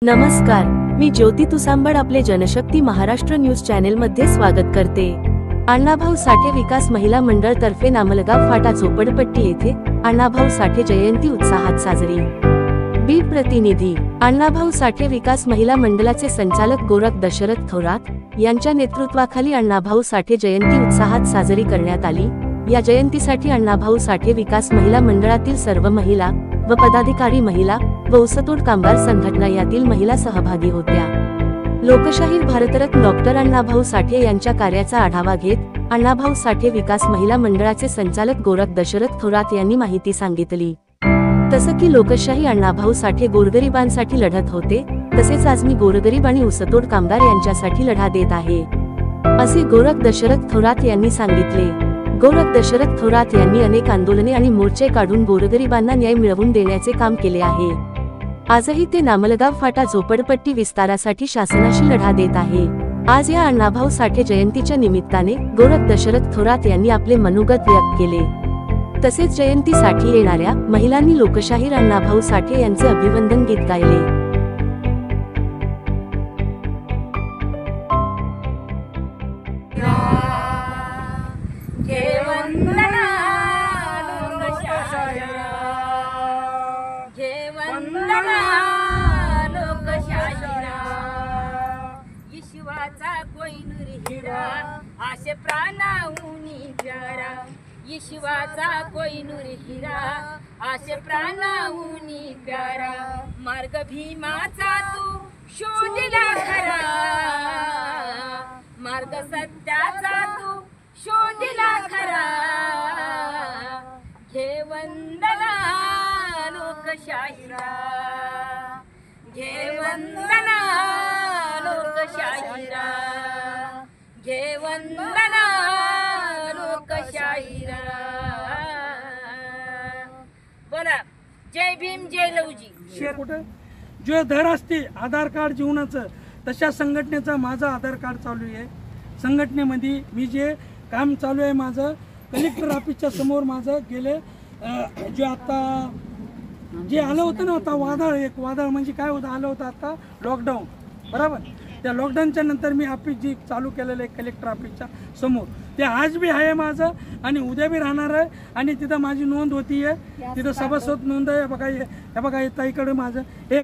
नमस्कार, मी ज्योती तुसांबड आपले Janshakti Maharashtra news channel मध्ये स्वागत करते। अण्णाभाऊ साठे विकास महिला मंडळ तर्फे नामलगाव फाटा झोपडपट्टी येथे अण्णाभाऊ साठे जयंती उत्साहात साजरी। बीड प्रतिनिधी अण्णाभाऊ साठे विकास महिला मंडळाचे संचालक गोरख दशरथ थोरात यांच्या नेतृत्वाखाली अण्णाभाऊ साठे जयंती उत्साहात साजरी करण्यात आली। या जयंतीसाठी अण्णाभाऊ साठे विकास महिला मंडळातील सर्व महिला व पदाधिकारी महिला व ऊसतोड कामगार संघटना यातील महिला सहभागी होत्या। लोकशाहीर भारतरत्न डॉक्टर अण्णाभाऊ साठे यांच्या कार्याचा आढावा घेत अण्णाभाऊ साठे विकास महिला मंडळाचे संचालक गोरख दशरथ थोरात यांनी माहिती सांगितली। तसं की लोकशाही अण्णाभाऊ साठे गोरगरिबांसाठी लढत होते, तसेच आज मी गोरगरीब आणि ऊसतोड कामगार यांच्यासाठी लढा देत आहे, असे गोरख दशरथ थोरात यांनी सांगितले। गोरख दशरथ थोरात यांनी अनेक आंदोलने आणि मोर्चे काढून गोरगरिबांना न्याय मिळवून देण्याचे काम केले आहे। आजही ते नामलगाव फाटा झोपडपट्टी विस्तारासाठी शासनाशी लढा देत आहे। आज या अण्णाभाऊ साठे जयंतीच्या निमित्ताने गोरख दशरथ थोरात यांनी आपले मनोगत व्यक्त केले। तसेच जयंतीसाठी येणाऱ्या महिलांनी लोकशाहीर अण्णाभाऊ साठे यांचे अभिवंदन गीत गायले। यीशुवाचा कोहिनूर हिरा आशे प्राणाहूनी प्यारा, यीशुवाचा कोहिनूर हिरा आशे प्राणाहूनी प्यारा। मार्ग भीमाचा तू शोधला खरा, मार्ग सत्याचा तू शोधला खरा। घे वंदना लोकशाहीरा, घे वंदना लोकशाहीरा, घे वंदना लोकशाहीरा। बोला जय भीम जय लवजी। कुठे जो दर असते आधार कार्ड जीवनाचं, तशा संघटनेचा माझा आधार कार्ड चालू आहे। संघटनेमध्ये मी जे काम चालू आहे माझं कलेक्टर ऑफिसच्या समोर माझं गेले जे आता जे आलं होतं ना, आता वादळ, एक वादळ म्हणजे काय होतं, आलं होतं आता लॉकडाऊन, बरोबर। त्या लॉकडाऊनच्या नंतर मी ऑफिस जी चालू केलेलं आहे कलेक्टर ऑफिसच्या समोर, ते आज बी आहे माझं आणि उद्या बी राहणार आहे। आणि तिथं माझी नोंद होती आहे, तिथं सभासद नोंद आहे। बघा हे बघा, ताईकडे माझं एक